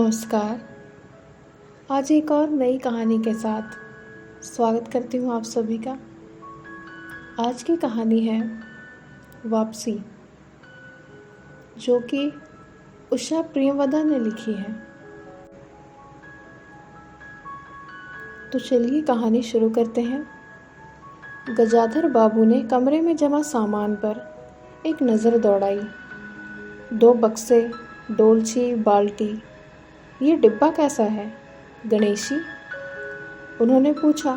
नमस्कार। आज एक और नई कहानी के साथ स्वागत करती हूँ आप सभी का। आज की कहानी है वापसी, जो कि उषा प्रियवदा ने लिखी है। तो चलिए कहानी शुरू करते हैं। गजाधर बाबू ने कमरे में जमा सामान पर एक नज़र दौड़ाई। 2 बक्से, डोलची, बाल्टी। ये डिब्बा कैसा है, गणेशी? उन्होंने पूछा।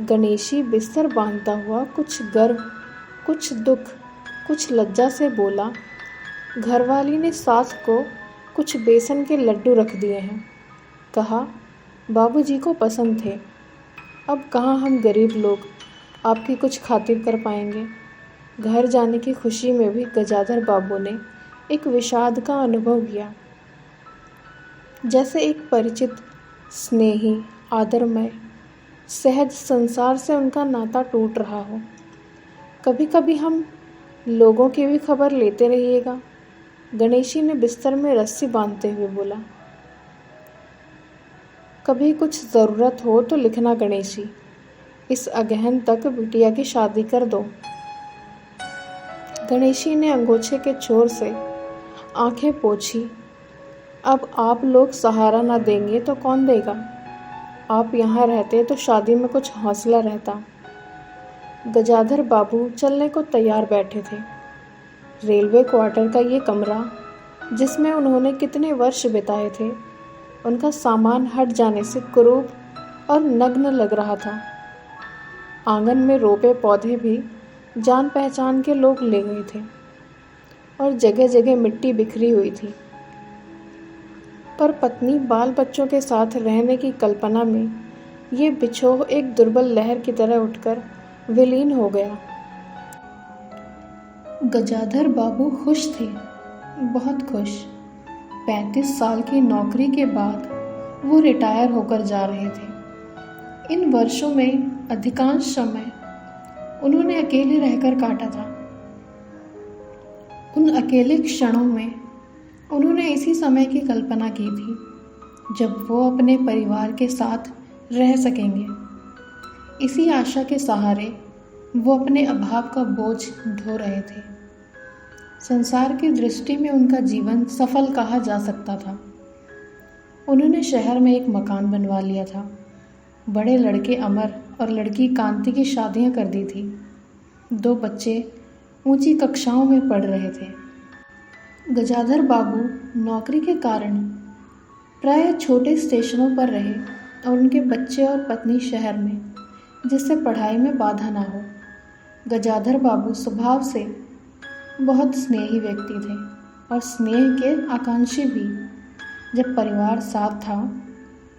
गणेशी बिस्तर बांधता हुआ कुछ गर्व, कुछ दुख, कुछ लज्जा से बोला, घरवाली ने सास को कुछ बेसन के लड्डू रख दिए हैं। कहा, बाबूजी को पसंद थे। अब कहाँ हम गरीब लोग आपकी कुछ खातिर कर पाएंगे। घर जाने की खुशी में भी गजाधर बाबू ने एक विषाद का अनुभव किया। जैसे एक परिचित, स्नेही, आदरमय, सहज संसार से उनका नाता टूट रहा हो। कभी कभी हम लोगों की भी खबर लेते रहिएगा, गणेशी ने बिस्तर में रस्सी बांधते हुए बोला। कभी कुछ ज़रूरत हो तो लिखना गणेशी, इस अगहन तक बिटिया की शादी कर दो। गणेशी ने अंगोछे के छोर से आंखें पोंछी। अब आप लोग सहारा ना देंगे तो कौन देगा? आप यहाँ रहते तो शादी में कुछ हौसला रहता। गजाधर बाबू चलने को तैयार बैठे थे। रेलवे क्वार्टर का ये कमरा, जिसमें उन्होंने कितने वर्ष बिताए थे, उनका सामान हट जाने से कुरूप और नग्न लग रहा था। आंगन में रोपे पौधे भी जान पहचान के लोग ले गए थे और जगह जगह मिट्टी बिखरी हुई थी। पर पत्नी बाल बच्चों के साथ रहने की कल्पना में ये बिछोह एक दुर्बल लहर की तरह उठकर विलीन हो गया। गजाधर बाबू खुश थे, बहुत खुश। 35 साल की नौकरी के बाद वो रिटायर होकर जा रहे थे। इन वर्षों में अधिकांश समय उन्होंने अकेले रहकर काटा था। उन अकेले क्षणों में उन्होंने इसी समय की कल्पना की थी जब वो अपने परिवार के साथ रह सकेंगे। इसी आशा के सहारे वो अपने अभाव का बोझ ढो रहे थे। संसार की दृष्टि में उनका जीवन सफल कहा जा सकता था। उन्होंने शहर में एक मकान बनवा लिया था। बड़े लड़के अमर और लड़की कांति की शादियां कर दी थी। 2 बच्चे ऊंची कक्षाओं में पढ़ रहे थे। गजाधर बाबू नौकरी के कारण प्रायः छोटे स्टेशनों पर रहे और उनके बच्चे और पत्नी शहर में, जिससे पढ़ाई में बाधा ना हो। गजाधर बाबू स्वभाव से बहुत स्नेही व्यक्ति थे और स्नेह के आकांक्षी भी। जब परिवार साथ था,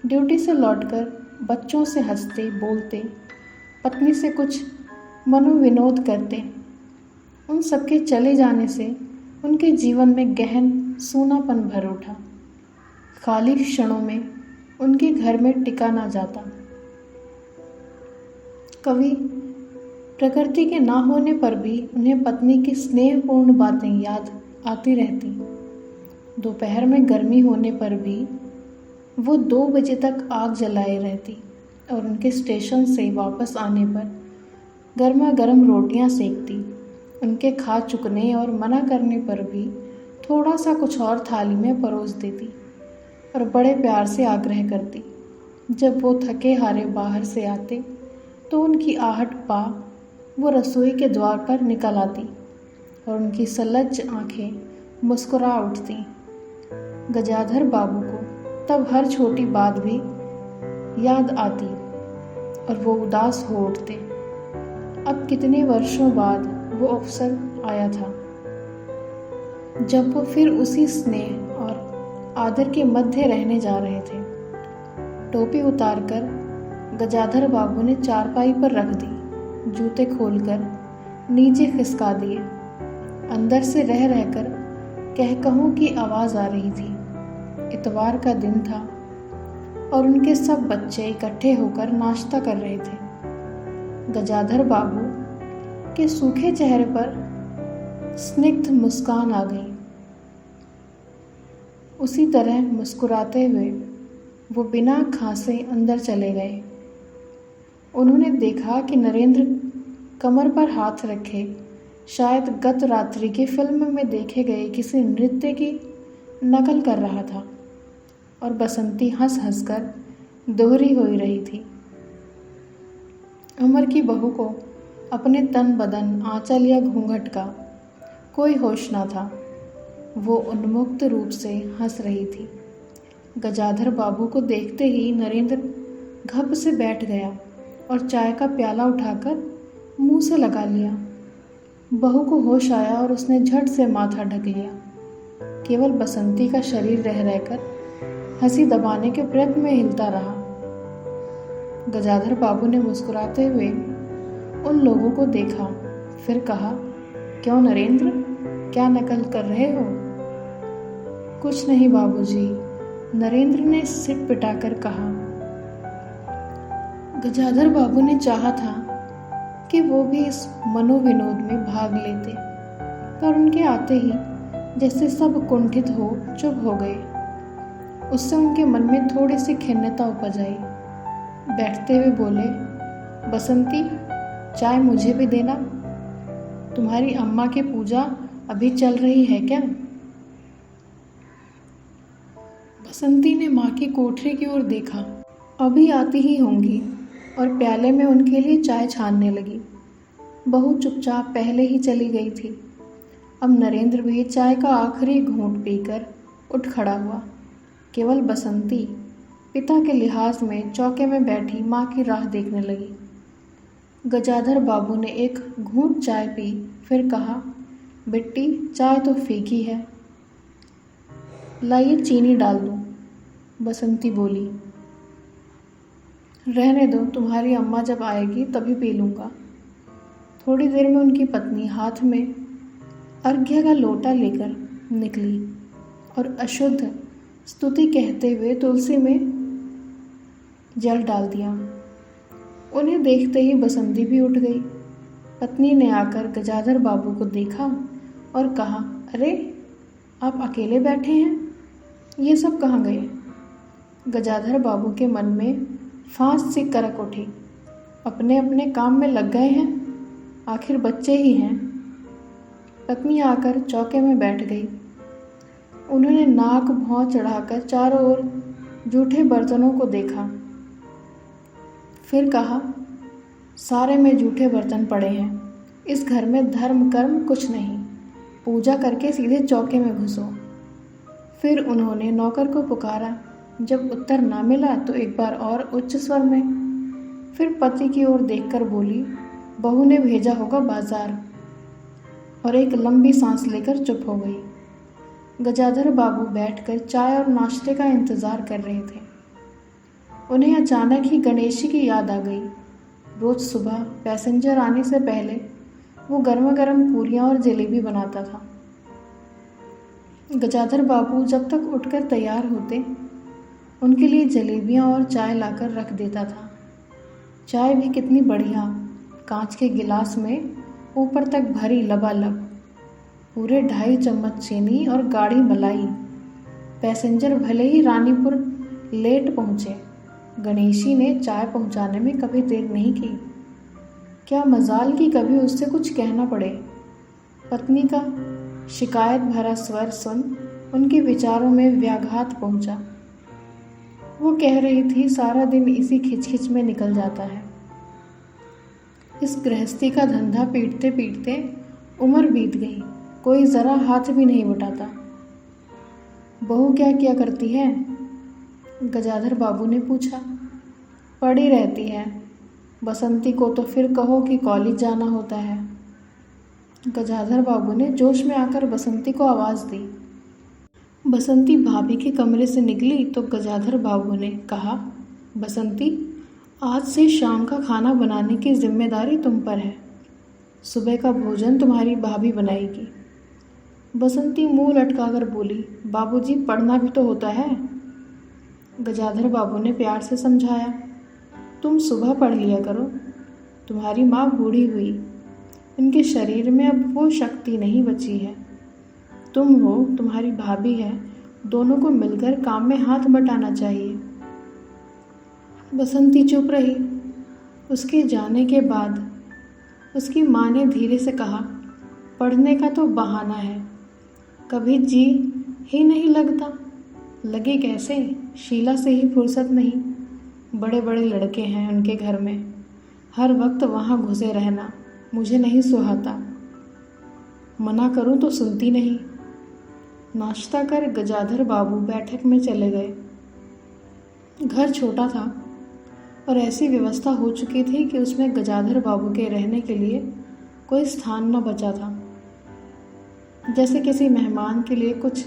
ड्यूटी से लौटकर बच्चों से हंसते बोलते, पत्नी से कुछ मनोविनोद करते। उन सबके चले जाने से उनके जीवन में गहन सूनापन भर उठा। खाली क्षणों में उनके घर में टिका ना जाता। कभी प्रकृति के ना होने पर भी उन्हें पत्नी की स्नेहपूर्ण बातें याद आती रहती। दोपहर में गर्मी होने पर भी वो 2 बजे तक आग जलाए रहती और उनके स्टेशन से वापस आने पर गर्मा गर्म रोटियां सेकती। उनके खा चुकने और मना करने पर भी थोड़ा सा कुछ और थाली में परोस देती और बड़े प्यार से आग्रह करती। जब वो थके हारे बाहर से आते तो उनकी आहट पा वो रसोई के द्वार पर निकल आती और उनकी सलज्ज आंखें मुस्कुरा उठती। गजाधर बाबू को तब हर छोटी बात भी याद आती और वो उदास हो उठते। अब कितने वर्षों बाद वो अवसर आया था जब वो फिर उसी स्नेह और आदर के मध्य रहने जा रहे थे। टोपी उतारकर गजाधर बाबू ने चारपाई पर रख दी। जूते खोलकर नीचे खिसका दिए। अंदर से रह रहकर कहकहों की आवाज़ आ रही थी। इतवार का दिन था और उनके सब बच्चे इकट्ठे होकर नाश्ता कर रहे थे। गजाधर बाबू के सूखे चेहरे पर स्निग्ध मुस्कान आ गई। उसी तरह मुस्कुराते हुए वो बिना खांसे अंदर चले गए। उन्होंने देखा कि नरेंद्र कमर पर हाथ रखे शायद गत रात्रि की फिल्म में देखे गए किसी नृत्य की नकल कर रहा था और बसंती हंस हंसकर दोहरी हो रही थी। उमर की बहू को अपने तन बदन आंचल या घूंघट का कोई होश न था। वो उन्मुक्त रूप से हंस रही थी। गजाधर बाबू को देखते ही नरेंद्र घप से बैठ गया और चाय का प्याला उठाकर मुंह से लगा लिया। बहू को होश आया और उसने झट से माथा ढक लिया। केवल बसंती का शरीर रह रहकर हंसी दबाने के प्रयत्न में हिलता रहा। गजाधर बाबू ने मुस्कुराते हुए उन लोगों को देखा, फिर कहा, क्यों नरेंद्र, क्या नकल कर रहे हो? कुछ नहीं बाबूजी, नरेंद्र ने सिर पिटाकर कहा। गजाधर बाबू ने चाहा था कि वो भी इस मनोविनोद में भाग लेते, पर उनके आते ही जैसे सब कुंठित हो चुप हो गए। उससे उनके मन में थोड़ी सी खिन्नता उपज आई। बैठते हुए बोले, बसंती, चाय मुझे भी देना। तुम्हारी अम्मा की पूजा अभी चल रही है क्या? बसंती ने माँ की कोठरी की ओर देखा। अभी आती ही होंगी, और प्याले में उनके लिए चाय छानने लगी। बहू चुपचाप पहले ही चली गई थी। अब नरेंद्र भी चाय का आखिरी घूंट पीकर उठ खड़ा हुआ। केवल बसंती पिता के लिहाज में चौके में बैठी माँ की राह देखने लगी। गजाधर बाबू ने एक घूंट चाय पी, फिर कहा, बेटी, चाय तो फीकी है, लाइए चीनी डाल दूं। बसंती बोली, रहने दो, तुम्हारी अम्मा जब आएगी तभी पी लूँगा। थोड़ी देर में उनकी पत्नी हाथ में अर्घ्य का लोटा लेकर निकली और अशुद्ध स्तुति कहते हुए तुलसी में जल डाल दिया। उन्हें देखते ही बसंती भी उठ गई। पत्नी ने आकर गजाधर बाबू को देखा और कहा, अरे, आप अकेले बैठे हैं, ये सब कहाँ गए? गजाधर बाबू के मन में फांस सी करक उठी। अपने अपने काम में लग गए हैं, आखिर बच्चे ही हैं। पत्नी आकर चौके में बैठ गई। उन्होंने नाक भौं चढ़ाकर चारों ओर जूठे बर्तनों को देखा, फिर कहा, सारे में जूठे बर्तन पड़े हैं। इस घर में धर्म कर्म कुछ नहीं, पूजा करके सीधे चौके में घुसो। फिर उन्होंने नौकर को पुकारा। जब उत्तर ना मिला तो एक बार और उच्च स्वर में, फिर पति की ओर देखकर बोली, बहू ने भेजा होगा बाजार, और एक लंबी सांस लेकर चुप हो गई। गजाधर बाबू बैठकर चाय और नाश्ते का इंतजार कर रहे थे। उन्हें अचानक ही गणेशी की याद आ गई। रोज सुबह पैसेंजर आने से पहले वो गर्मा गर्म पूरियां और जलेबी बनाता था। गजाधर बाबू जब तक उठकर तैयार होते, उनके लिए जलेबियां और चाय लाकर रख देता था। चाय भी कितनी बढ़िया, कांच के गिलास में ऊपर तक भरी लबालब, पूरे 2.5 चम्मच चीनी और गाढ़ी मलाई। पैसेंजर भले ही रानीपुर लेट पहुँचे, गणेशी ने चाय पहुँचाने में कभी देर नहीं की। क्या मजाल कि कभी उससे कुछ कहना पड़े। पत्नी का शिकायत भरा स्वर सुन उनके विचारों में व्याघात पहुंचा। वो कह रही थी, सारा दिन इसी खिचखिच में निकल जाता है। इस गृहस्थी का धंधा पीटते पीटते उम्र बीत गई, कोई ज़रा हाथ भी नहीं उठाता। बहू क्या किया करती है? गजाधर बाबू ने पूछा। पड़ी रहती है। बसंती को तो फिर कहो कि कॉलेज जाना होता है। गजाधर बाबू ने जोश में आकर बसंती को आवाज़ दी। बसंती भाभी के कमरे से निकली तो गजाधर बाबू ने कहा, बसंती, आज से शाम का खाना बनाने की जिम्मेदारी तुम पर है। सुबह का भोजन तुम्हारी भाभी बनाएगी। बसंती मुंह लटकाकर बोली, बाबूजी, पढ़ना भी तो होता है। गजाधर बाबू ने प्यार से समझाया, तुम सुबह पढ़ लिया करो। तुम्हारी माँ बूढ़ी हुई, उनके शरीर में अब वो शक्ति नहीं बची है। तुम हो, तुम्हारी भाभी है, दोनों को मिलकर काम में हाथ बटाना चाहिए। बसंती चुप रही। उसके जाने के बाद उसकी माँ ने धीरे से कहा, पढ़ने का तो बहाना है, कभी जी ही नहीं लगता। लगे कैसे, शीला से ही फुर्सत नहीं। बड़े बड़े लड़के हैं उनके घर में, हर वक्त वहाँ घुसे रहना मुझे नहीं सुहाता। मना करूँ तो सुनती नहीं। नाश्ता कर गजाधर बाबू बैठक में चले गए। घर छोटा था और ऐसी व्यवस्था हो चुकी थी कि उसमें गजाधर बाबू के रहने के लिए कोई स्थान न बचा था। जैसे किसी मेहमान के लिए कुछ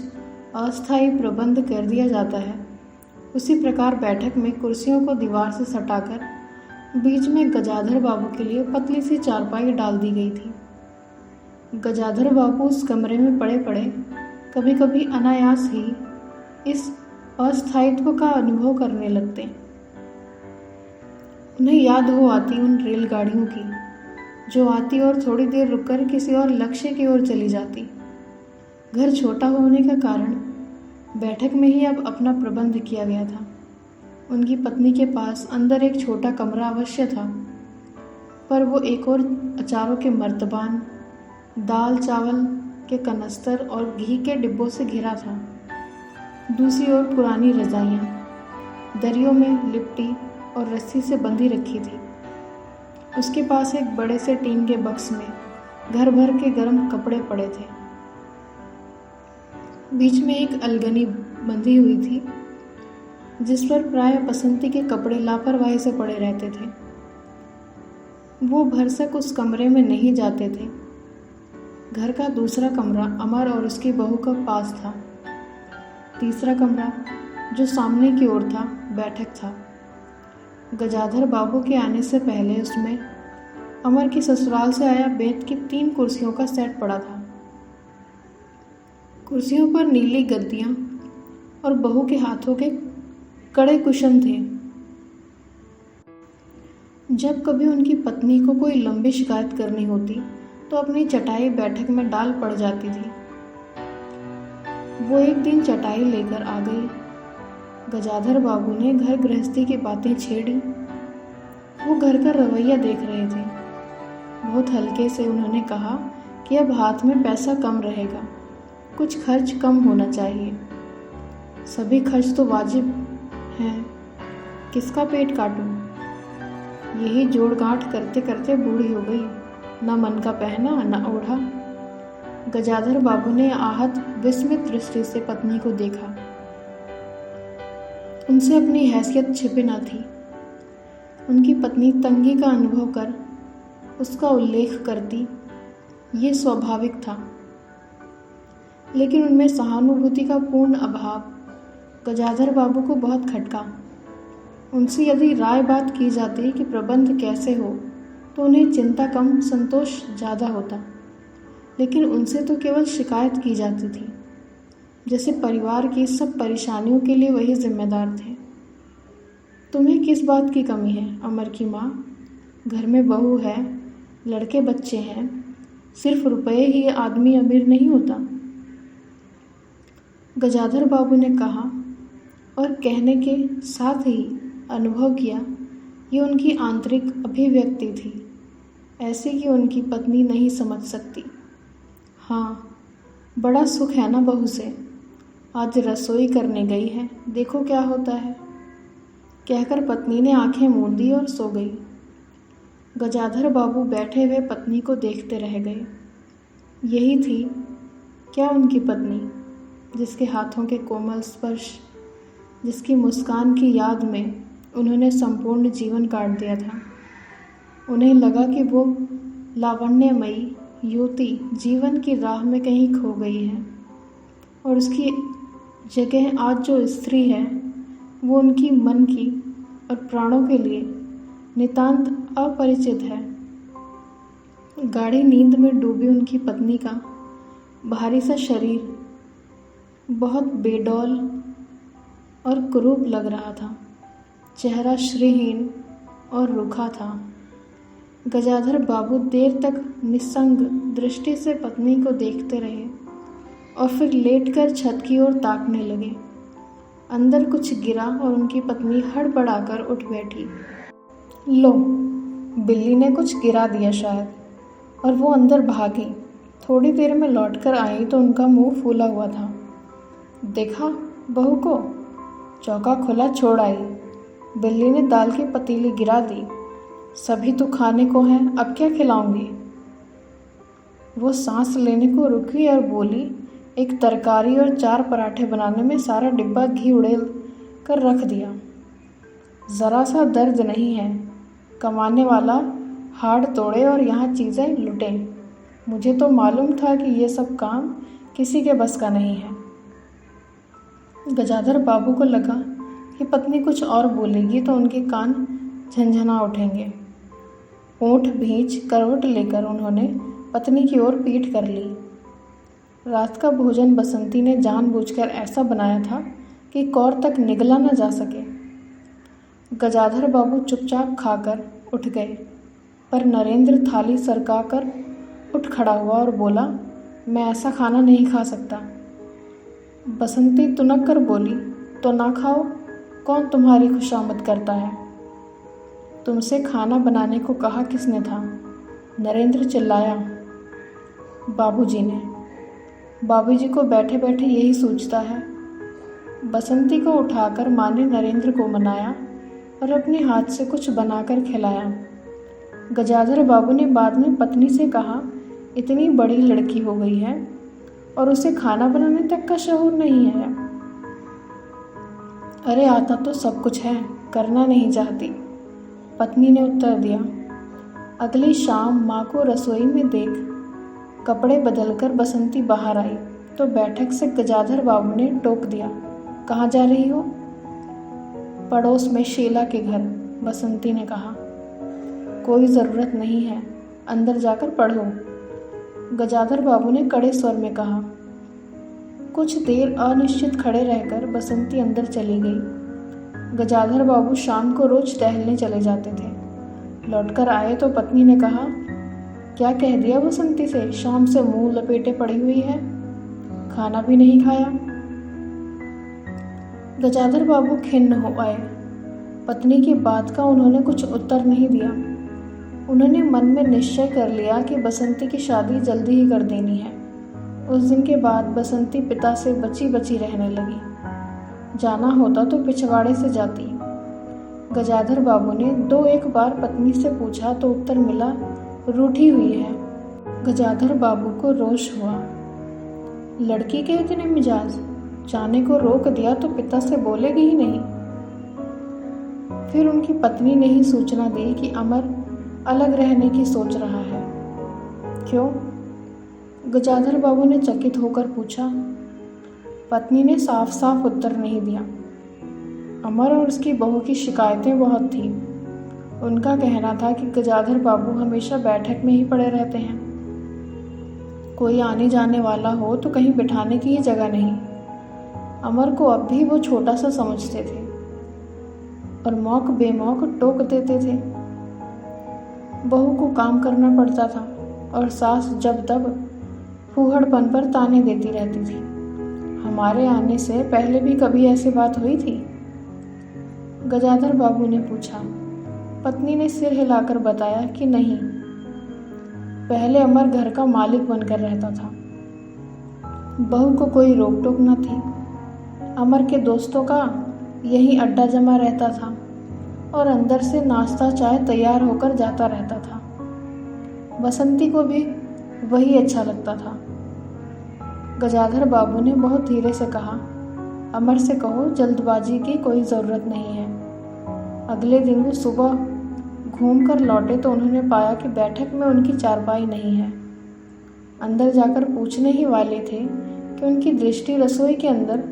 अस्थायी प्रबंध कर दिया जाता है, उसी प्रकार बैठक में कुर्सियों को दीवार से सटाकर बीच में गजाधर बाबू के लिए पतली सी चारपाई डाल दी गई थी। गजाधर बाबू उस कमरे में पड़े पड़े कभी कभी अनायास ही इस अस्थायित्व का अनुभव करने लगते। उन्हें याद हो आती उन रेलगाड़ियों की जो आती और थोड़ी देर रुककर किसी और लक्ष्य की ओर चली जाती। घर छोटा होने का कारण बैठक में ही अब अपना प्रबंध किया गया था। उनकी पत्नी के पास अंदर एक छोटा कमरा अवश्य था, पर वो एक और अचारों के मर्तबान, दाल चावल के कनस्तर और घी के डिब्बों से घिरा था। दूसरी ओर पुरानी रजाइयाँ दरियों में लिपटी और रस्सी से बंधी रखी थी। उसके पास एक बड़े से टीन के बक्स में घर भर के गर्म कपड़े पड़े थे। बीच में एक अलगनी बंधी हुई थी जिस पर प्राय बसंती के कपड़े लापरवाही से पड़े रहते थे। वो भरसक उस कमरे में नहीं जाते थे। घर का दूसरा कमरा अमर और उसकी बहू का पास था। तीसरा कमरा जो सामने की ओर था बैठक था। गजाधर बाबू के आने से पहले उसमें अमर की ससुराल से आया बेंत की 3 कुर्सियों का सेट पड़ा था। कुर्सियों पर नीली गद्दियां और बहू के हाथों के कड़े कुशन थे। जब कभी उनकी पत्नी को कोई लंबी शिकायत करनी होती तो अपनी चटाई बैठक में डाल पड़ जाती थी। वो एक दिन चटाई लेकर आ गई। गजाधर बाबू ने घर गृहस्थी की बातें छेड़ी। वो घर का रवैया देख रहे थे। बहुत हल्के से उन्होंने कहा कि अब हाथ में पैसा कम रहेगा, कुछ खर्च कम होना चाहिए। सभी खर्च तो वाजिब हैं, किसका पेट काटूं? यही जोड़ गांठ करते करते बूढ़ी हो गई, न मन का पहना न ओढ़ा। गजाधर बाबू ने आहत विस्मित दृष्टि से पत्नी को देखा। उनसे अपनी हैसियत छिपी न थी। उनकी पत्नी तंगी का अनुभव कर उसका उल्लेख करती, ये स्वाभाविक था। लेकिन उनमें सहानुभूति का पूर्ण अभाव गजाधर बाबू को बहुत खटका। उनसे यदि राय बात की जाती कि प्रबंध कैसे हो तो उन्हें चिंता कम, संतोष ज़्यादा होता। लेकिन उनसे तो केवल शिकायत की जाती थी, जैसे परिवार की सब परेशानियों के लिए वही जिम्मेदार थे। तुम्हें किस बात की कमी है अमर की माँ? घर में बहू है, लड़के बच्चे हैं, सिर्फ रुपये ही आदमी अमीर नहीं होता। गजाधर बाबू ने कहा और कहने के साथ ही अनुभव किया, ये उनकी आंतरिक अभिव्यक्ति थी, ऐसी कि उनकी पत्नी नहीं समझ सकती। हाँ, बड़ा सुख है ना बहू से। आज रसोई करने गई है, देखो क्या होता है, कहकर पत्नी ने आंखें मूंद दी और सो गई। गजाधर बाबू बैठे हुए पत्नी को देखते रह गए। यही थी क्या उनकी पत्नी, जिसके हाथों के कोमल स्पर्श, जिसकी मुस्कान की याद में उन्होंने संपूर्ण जीवन काट दिया था। उन्हें लगा कि वो लावण्यमयी युवती जीवन की राह में कहीं खो गई है और उसकी जगह आज जो स्त्री है वो उनकी मन की और प्राणों के लिए नितांत अपरिचित है। गाढ़ी नींद में डूबी उनकी पत्नी का भारी सा शरीर बहुत बेडौल और कुरूप लग रहा था। चेहरा श्रीहीन और रूखा था। गजाधर बाबू देर तक निस्संग दृष्टि से पत्नी को देखते रहे। और फिर लेटकर छत की ओर ताकने लगे। अंदर कुछ गिरा और उनकी पत्नी हड़बड़ाकर उठ बैठी। लो, बिल्ली ने कुछ गिरा दिया शायद, और वो अंदर भागी। थोड़ी देर में लौटकर आई तो उनका मुंह फूला हुआ था। देखा बहू को? चौका खुला छोड़ आई। बिल्ली ने दाल की पतीली गिरा दी। सभी तो खाने को है, अब क्या खिलाऊंगी? वो सांस लेने को रुकी और बोली, एक तरकारी और 4 पराठे बनाने में सारा डिब्बा घी उड़ेल कर रख दिया। ज़रा सा दर्द नहीं है, कमाने वाला हाड़ तोड़े और यहाँ चीज़ें लुटे। मुझे तो मालूम था कि ये सब काम किसी के बस का नहीं है। गजाधर बाबू को लगा कि पत्नी कुछ और बोलेगी तो उनके कान झनझना उठेंगे। ऊँट भींच करवट लेकर उन्होंने पत्नी की ओर पीठ कर ली। रात का भोजन बसंती ने जानबूझकर ऐसा बनाया था कि कौर तक निगला न जा सके। गजाधर बाबू चुपचाप खाकर उठ गए, पर नरेंद्र थाली सरकाकर उठ खड़ा हुआ और बोला, मैं ऐसा खाना नहीं खा सकता। बसंती तुनक कर बोली, तो ना खाओ, कौन तुम्हारी खुशामद करता है? तुमसे खाना बनाने को कहा किसने था? नरेंद्र चिल्लाया। बाबूजी ने। बाबूजी को बैठे बैठे यही सोचता है। बसंती को उठाकर माँ ने नरेंद्र को मनाया और अपने हाथ से कुछ बनाकर खिलाया। गजाधर बाबू ने बाद में पत्नी से कहा, इतनी बड़ी लड़की हो गई है और उसे खाना बनाने तक का शऊर नहीं है। अरे आता तो सब कुछ है, करना नहीं चाहती, पत्नी ने उत्तर दिया। अगली शाम माँ को रसोई में देख कपड़े बदलकर बसंती बाहर आई तो बैठक से गजाधर बाबू ने टोक दिया, कहाँ जा रही हो? पड़ोस में शीला के घर, बसंती ने कहा। कोई ज़रूरत नहीं है, अंदर जाकर पढ़ो, गजाधर बाबू ने कड़े स्वर में कहा। कुछ देर अनिश्चित खड़े रहकर बसंती अंदर चली गई। गजाधर बाबू शाम को रोज टहलने चले जाते थे। लौटकर आए तो पत्नी ने कहा, क्या कह दिया बसंती से? शाम से मुंह लपेटे पड़ी हुई है, खाना भी नहीं खाया। गजाधर बाबू खिन्न हो आए। पत्नी की बात का उन्होंने कुछ उत्तर नहीं दिया। उन्होंने मन में निश्चय कर लिया कि बसंती की शादी जल्दी ही कर देनी है। उस दिन के बाद बसंती पिता से बची बची रहने लगी। जाना होता तो पिछवाड़े से जाती। गजाधर बाबू ने 2-1 बार पत्नी से पूछा तो उत्तर मिला, रूठी हुई है। गजाधर बाबू को रोष हुआ। लड़की के इतने मिजाज, जाने को रोक दिया तो पिता से बोलेगी ही नहीं। फिर उनकी पत्नी ने ही सूचना दी कि अमर अलग रहने की सोच रहा है। क्यों? गजाधर बाबू ने चकित होकर पूछा। पत्नी ने साफ साफ उत्तर नहीं दिया। अमर और उसकी बहू की शिकायतें बहुत थी। उनका कहना था कि गजाधर बाबू हमेशा बैठक में ही पड़े रहते हैं। कोई आने जाने वाला हो तो कहीं बिठाने की ही जगह नहीं। अमर को अब भी वो छोटा सा समझते थे और मौक बेमौक टोक देते थे। बहू को काम करना पड़ता था और सास जब तब फूहड़पन पर ताने देती रहती थी। हमारे आने से पहले भी कभी ऐसी बात हुई थी? गजाधर बाबू ने पूछा। पत्नी ने सिर हिलाकर बताया कि नहीं। पहले अमर घर का मालिक बनकर रहता था। बहू को कोई रोक टोक न थी। अमर के दोस्तों का यही अड्डा जमा रहता था और अंदर से नाश्ता चाय तैयार होकर जाता रहता था। बसंती को भी वही अच्छा लगता था। गजाधर बाबू ने बहुत धीरे से कहा, अमर से कहो जल्दबाजी की कोई ज़रूरत नहीं है। अगले दिन वो सुबह घूम कर लौटे तो उन्होंने पाया कि बैठक में उनकी चारपाई नहीं है। अंदर जाकर पूछने ही वाले थे कि उनकी दृष्टि रसोई के अंदर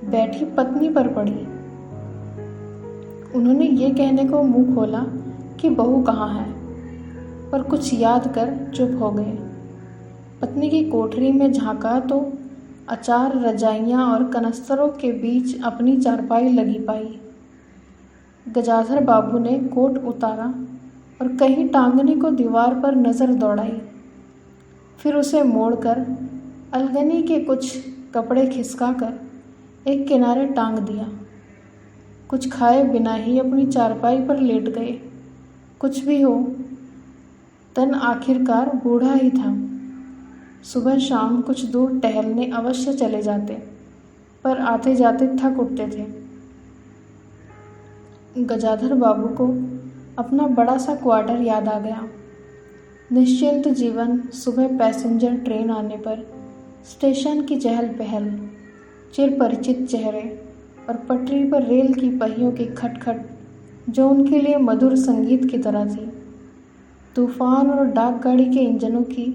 बैठी पत्नी पर पड़ी। उन्होंने ये कहने को मुंह खोला कि बहू कहाँ है, पर कुछ याद कर चुप हो गए। पत्नी की कोठरी में झांका तो अचार, रजाइयाँ और कनस्तरों के बीच अपनी चारपाई लगी पाई। गजाधर बाबू ने कोट उतारा और कहीं टांगने को दीवार पर नज़र दौड़ाई, फिर उसे मोड़कर अलगनी के कुछ कपड़े खिसकाकर एक किनारे टांग दिया। कुछ खाए बिना ही अपनी चारपाई पर लेट गए। कुछ भी हो, तन आखिरकार बूढ़ा ही था। सुबह शाम कुछ दूर टहलने अवश्य चले जाते, पर आते जाते थक उठते थे। गजाधर बाबू को अपना बड़ा सा क्वार्टर याद आ गया। निश्चिंत जीवन, सुबह पैसेंजर ट्रेन आने पर स्टेशन की चहल पहल, चिर परिचित चेहरे और पटरी पर रेल की पहियों की खटखट जो उनके लिए मधुर संगीत की तरह थी। तूफान और डाकगाड़ी के इंजनों की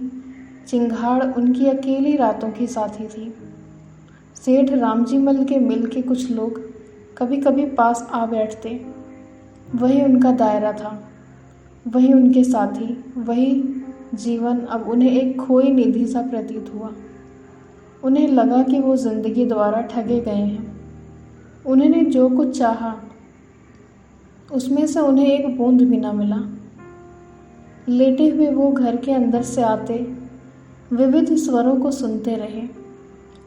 चिंगाड़ उनकी अकेली रातों की साथी थी। सेठ रामजी मल के मिल के कुछ लोग कभी कभी पास आ बैठते। वही उनका दायरा था, वही उनके साथी, वही जीवन अब उन्हें एक खोई निधि सा प्रतीत हुआ। उन्हें लगा कि वो जिंदगी द्वारा ठगे गए हैं। उन्होंने जो कुछ चाहा उसमें से उन्हें एक बूंद भी न मिला। लेटे हुए वो घर के अंदर से आते विविध स्वरों को सुनते रहे।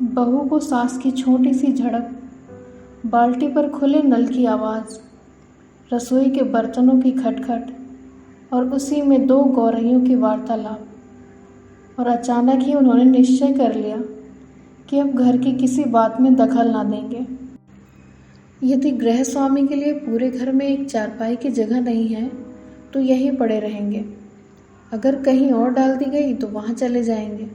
बहू को सांस की छोटी सी झड़प, बाल्टी पर खुले नल की आवाज़, रसोई के बर्तनों की खटखट और उसी में दो गौरैयों की वार्तालाप। और अचानक ही उन्होंने निश्चय कर लिया कि अब घर की किसी बात में दखल ना देंगे। यदि गृह स्वामी के लिए पूरे घर में एक चारपाई की जगह नहीं है तो यहीं पड़े रहेंगे। अगर कहीं और डाल दी गई तो वहाँ चले जाएंगे।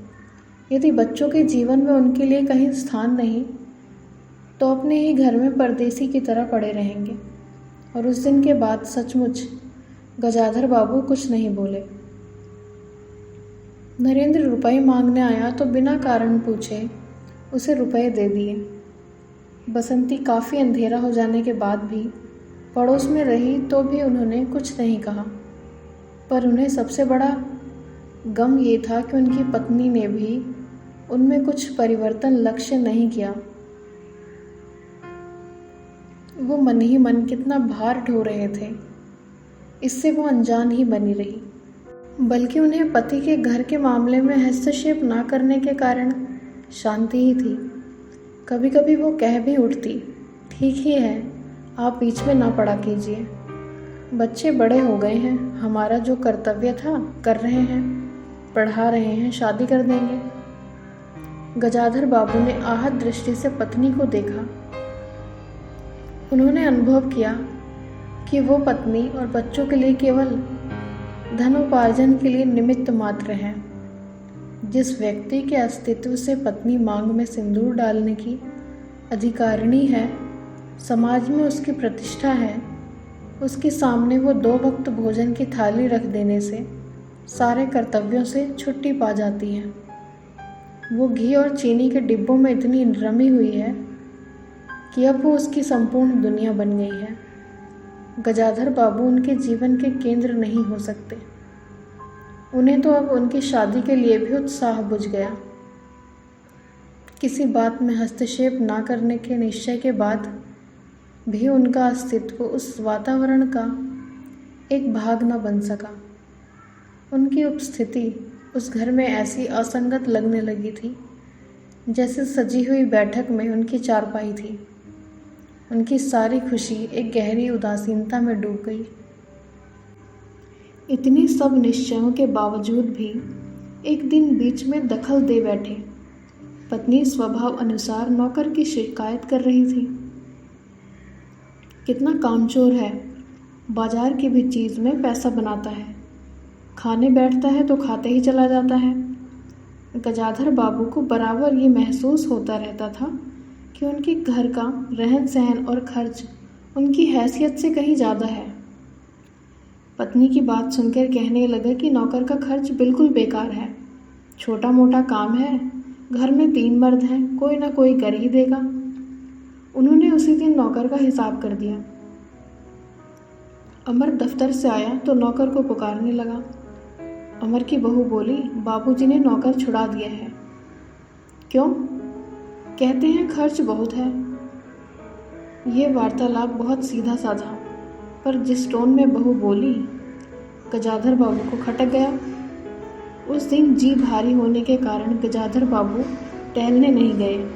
यदि बच्चों के जीवन में उनके लिए कहीं स्थान नहीं तो अपने ही घर में परदेसी की तरह पड़े रहेंगे। और उस दिन के बाद सचमुच गजाधर बाबू कुछ नहीं बोले। नरेंद्र रुपए मांगने आया तो बिना कारण पूछे उसे रुपए दे दिए। बसंती काफ़ी अंधेरा हो जाने के बाद भी पड़ोस में रही तो भी उन्होंने कुछ नहीं कहा। पर उन्हें सबसे बड़ा गम ये था कि उनकी पत्नी ने भी उनमें कुछ परिवर्तन लक्ष्य नहीं किया। वो मन ही मन कितना भार ढो रहे थे, इससे वो अनजान ही बनी रही। बल्कि उन्हें पति के घर के मामले में हस्तक्षेप ना करने के कारण शांति ही थी। कभी कभी वो कह भी उठती, ठीक ही है, आप बीच में ना पड़ा कीजिए। बच्चे बड़े हो गए हैं, हमारा जो कर्तव्य था कर रहे हैं, पढ़ा रहे हैं, शादी कर देंगे। गजाधर बाबू ने आहत दृष्टि से पत्नी को देखा। उन्होंने अनुभव किया कि वो पत्नी और बच्चों के लिए केवल धनोपार्जन के लिए निमित्त मात्र है। जिस व्यक्ति के अस्तित्व से पत्नी मांग में सिंदूर डालने की अधिकारिणी है, समाज में उसकी प्रतिष्ठा है, उसके सामने वो 2 वक्त भोजन की थाली रख देने से सारे कर्तव्यों से छुट्टी पा जाती है। वो घी और चीनी के डिब्बों में इतनी रमी हुई है कि अब वो उसकी संपूर्ण दुनिया बन गई है। गजाधर बाबू उनके जीवन के केंद्र नहीं हो सकते। उन्हें तो अब उनकी शादी के लिए भी उत्साह बुझ गया। किसी बात में हस्तक्षेप ना करने के निश्चय के बाद भी उनका अस्तित्व उस वातावरण का एक भाग न बन सका। उनकी उपस्थिति उस घर में ऐसी असंगत लगने लगी थी जैसे सजी हुई बैठक में उनकी चारपाई थी। उनकी सारी खुशी एक गहरी उदासीनता में डूब गई। इतनी सब निश्चयों के बावजूद भी एक दिन बीच में दखल दे बैठे। पत्नी स्वभाव अनुसार नौकर की शिकायत कर रही थी। कितना कामचोर है, बाजार की भी चीज़ में पैसा बनाता है, खाने बैठता है तो खाते ही चला जाता है। गजाधर बाबू को बराबर ये महसूस होता रहता था कि उनके घर का रहन सहन और खर्च उनकी हैसियत से कहीं ज़्यादा है। पत्नी की बात सुनकर कहने लगा कि नौकर का खर्च बिल्कुल बेकार है, छोटा मोटा काम है, घर में 3 मर्द हैं, कोई ना कोई कर ही देगा। उन्होंने उसी दिन नौकर का हिसाब कर दिया। अमर दफ्तर से आया तो नौकर को पुकारने लगा। अमर की बहू बोली, बाबूजी ने नौकर छुड़ा दिया है। क्यों? कहते हैं खर्च बहुत है। ये वार्तालाप बहुत सीधा सा था, पर जिस टोन में बहू बोली, गजाधर बाबू को खटक गया। उस दिन जी भारी होने के कारण गजाधर बाबू टहलने नहीं गए।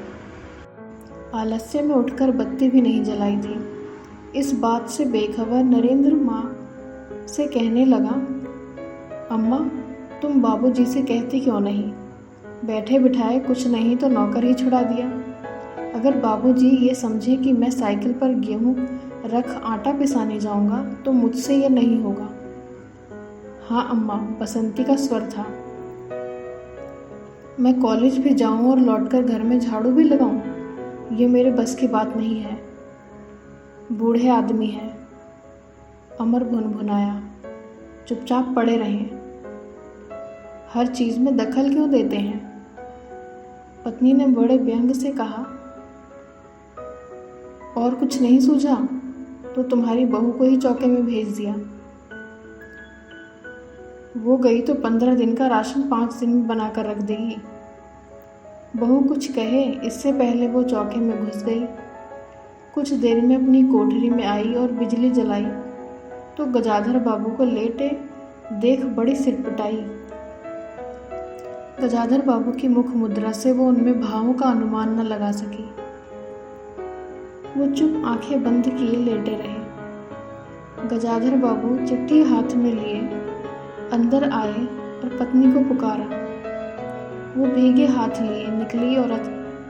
आलस्य में उठकर बत्ती भी नहीं जलाई थी। इस बात से बेखबर नरेंद्र माँ से कहने लगा, अम्मा तुम बाबूजी से कहती क्यों नहीं? बैठे बिठाए कुछ नहीं तो नौकर ही छुड़ा दिया। अगर बाबूजी ये समझे कि मैं साइकिल पर गेहूँ रख आटा पिसाने जाऊंगा तो मुझसे ये नहीं होगा। हाँ अम्मा, बसंती का स्वर था। मैं कॉलेज भी जाऊं और लौटकर घर में झाड़ू भी लगाऊं, ये मेरे बस की बात नहीं है। बूढ़े आदमी हैं। अमर भुनभुनाया, चुपचाप पड़े रहें। हर चीज में दखल क्यों देते हैं? पत्नी ने बड़े व्यंग से कहा। और कुछ नहीं सूझा तो तुम्हारी बहू को ही चौके में भेज दिया। वो गई तो 15 दिन का राशन 5 दिन में बनाकर रख देगी। बहू कुछ कहे इससे पहले वो चौके में घुस गई। कुछ देर में अपनी कोठरी में आई और बिजली जलाई तो गजाधर बाबू को लेटे देख बड़ी सिरपिटाई। गजाधर बाबू की मुख मुद्रा से वो उनमें भावों का अनुमान न लगा सकी। वो चुप आंखें बंद किए लेटे रहे। गजाधर बाबू चिट्ठी हाथ में लिए अंदर आए और पत्नी को पुकारा। वो भीगे हाथ लिए निकली और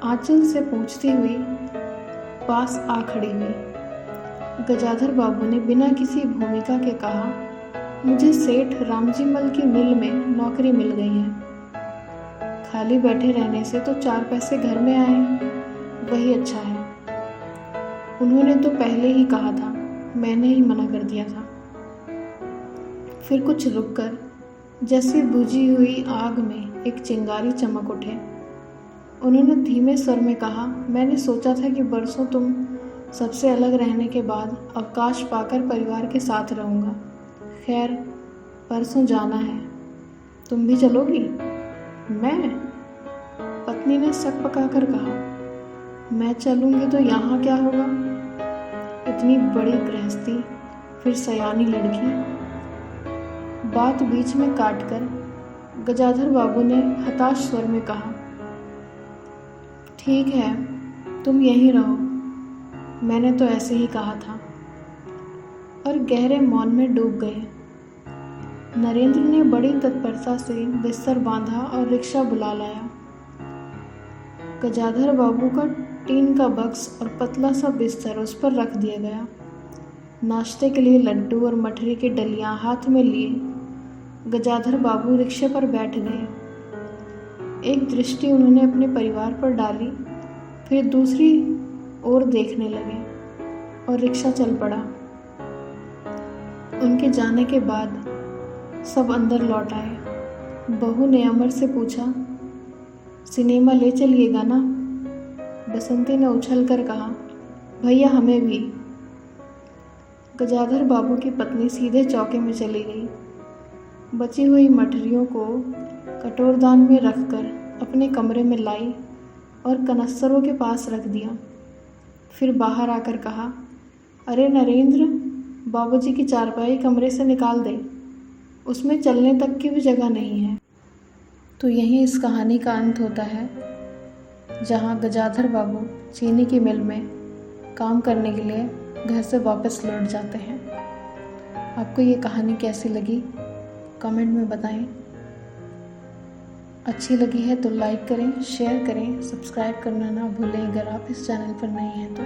आंचल से पूछती हुई पास आ खड़ी हुई। गजाधर बाबू ने बिना किसी भूमिका के कहा, मुझे सेठ रामजीमल की मिल में नौकरी मिल गई है। खाली बैठे रहने से तो 4 पैसे घर में आए, वही अच्छा है। उन्होंने तो पहले ही कहा था, मैंने ही मना कर दिया था। फिर कुछ रुककर जैसे बुझी हुई आग में एक चिंगारी चमक उठे। उन्होंने धीमे स्वर में कहा, मैंने सोचा था कि बरसों तुम सबसे अलग रहने के बाद अवकाश पाकर परिवार के साथ रहूँगा। खैर परसों जाना है, तुम भी चलोगी? मैं? पत्नी ने सक पकाकर कहा, मैं चलूँगी तो यहाँ क्या होगा? इतनी बड़ी गृहस्थी, फिर सयानी लड़की। बात बीच में काटकर गजाधर बाबू ने हताश स्वर में कहा, ठीक है तुम यहीं रहो, मैंने तो ऐसे ही कहा था। और गहरे मौन में डूब गए। नरेंद्र ने बड़ी तत्परता से बिस्तर बांधा और रिक्शा बुला लाया। गजाधर बाबू का टीन का बक्स और पतला सा बिस्तर उस पर रख दिया गया। नाश्ते के लिए लड्डू और मठरी की डलियां हाथ में लिए गजाधर बाबू रिक्शे पर बैठ गए। एक दृष्टि उन्होंने अपने परिवार पर डाली, फिर दूसरी ओर देखने लगे और रिक्शा चल पड़ा। उनके जाने के बाद सब अंदर लौट आए। बहू ने अमर से पूछा, सिनेमा ले चलिएगा ना? बसंती ने उछल कर कहा, भैया हमें भी। गजाधर बाबू की पत्नी सीधे चौके में चली गई। बची हुई मठरियों को कटोरदान में रखकर अपने कमरे में लाई और कनस्तरों के पास रख दिया। फिर बाहर आकर कहा, अरे नरेंद्र, बाबूजी की चारपाई कमरे से निकाल दे, उसमें चलने तक की भी जगह नहीं है। तो यहीं इस कहानी का अंत होता है, जहाँ गजाधर बाबू चीनी की मिल में काम करने के लिए घर से वापस लौट जाते हैं। आपको ये कहानी कैसी लगी कमेंट में बताएं। अच्छी लगी है तो लाइक करें, शेयर करें, सब्सक्राइब करना ना भूलें अगर आप इस चैनल पर नए हैं तो।